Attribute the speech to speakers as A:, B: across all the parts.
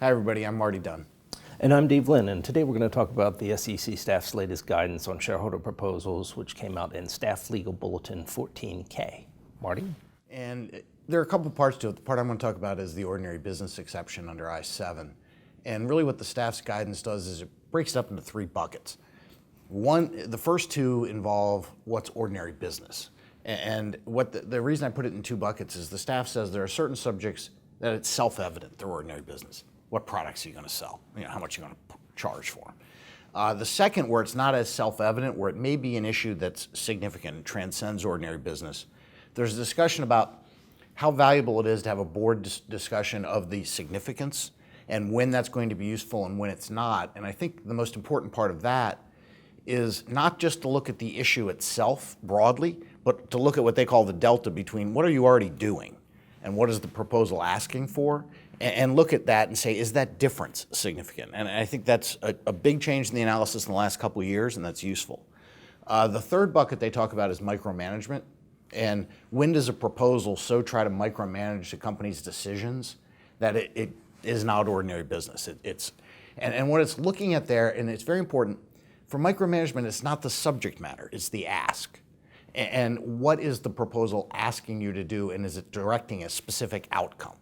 A: Hi everybody, I'm Marty Dunn.
B: And I'm Lynn, and today we're going to talk about the SEC staff's latest guidance on shareholder proposals, which came out in Staff Legal Bulletin 14K. Marty?
A: And there are a couple parts to it. The part I'm going to talk about is the ordinary business exception under I-7. And really what the staff's guidance does is it breaks it up into three buckets. The first two involve what's ordinary business. And what the reason I put it in two buckets is the staff says there are certain subjects that it's self-evident they're ordinary business. What products are you going to sell? How much are you going to charge for? The second, where it's not as self-evident, where it may be an issue that's significant and transcends ordinary business, there's a discussion about how valuable it is to have a board discussion of the significance and when that's going to be useful and when it's not. And I think the most important part of that is not just to look at the issue itself broadly, but to look at what they call the delta between what are you already doing and what is the proposal asking for, and look at that and say, is that difference significant? And I think that's a big change in the analysis in the last couple of years, and that's useful. The third bucket they talk about is micromanagement. And when does a proposal so try to micromanage the company's decisions that it is not ordinary business? And what it's looking at there, and it's very important, for micromanagement, it's not the subject matter, it's the ask. And what is the proposal asking you to do, and is it directing a specific outcome?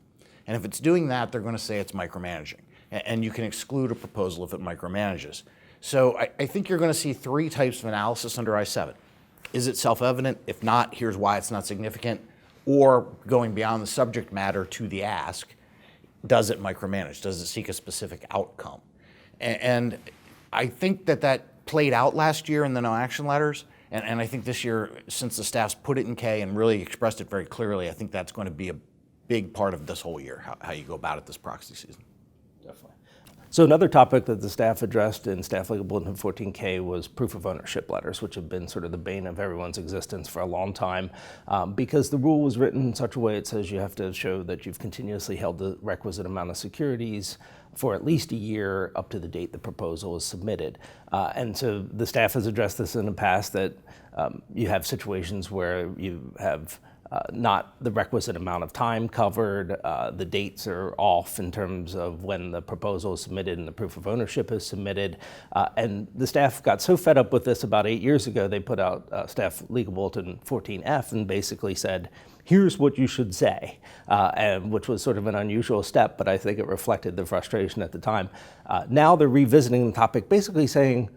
A: And if it's doing that, they're going to say it's micromanaging. And you can exclude a proposal if it micromanages. So I think you're going to see three types of analysis under I-7. Is it self-evident? If not, here's why it's not significant. Or going beyond the subject matter to the ask, does it micromanage? Does it seek a specific outcome? And I think that played out last year in the no action letters. And I think this year, since the staff's put it in K and really expressed it very clearly, I think that's going to be a big part of this whole year, how you go about it this proxy season.
B: Definitely. So another topic that the staff addressed in Staff Legal Bulletin 14K was proof of ownership letters, which have been sort of the bane of everyone's existence for a long time, because the rule was written in such a way it says you have to show that you've continuously held the requisite amount of securities for at least a year up to the date the proposal is submitted. And so the staff has addressed this in the past, that you have situations where you have not the requisite amount of time covered, the dates are off in terms of when the proposal is submitted and the proof of ownership is submitted. And the staff got so fed up with this about 8 years ago, they put out Staff Legal Bulletin 14F and basically said, here's what you should say, and which was sort of an unusual step, but I think it reflected the frustration at the time. Now they're revisiting the topic, basically saying,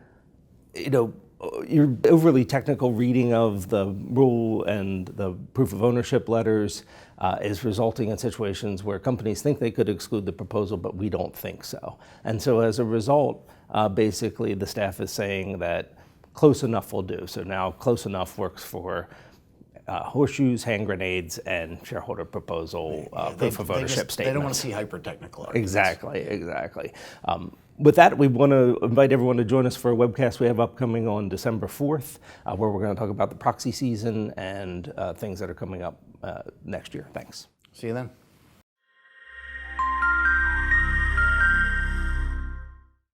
B: your overly technical reading of the rule and the proof of ownership letters is resulting in situations where companies think they could exclude the proposal, but we don't think so. And so as a result, basically the staff is saying that close enough will do. So now close enough works for horseshoes, hand grenades, and shareholder proposal proof of ownership statements.
A: They don't want to see hyper-technical arguments.
B: Exactly. With that, we want to invite everyone to join us for a webcast we have upcoming on December 4th, where we're going to talk about the proxy season and things that are coming up next year. Thanks.
A: See you then.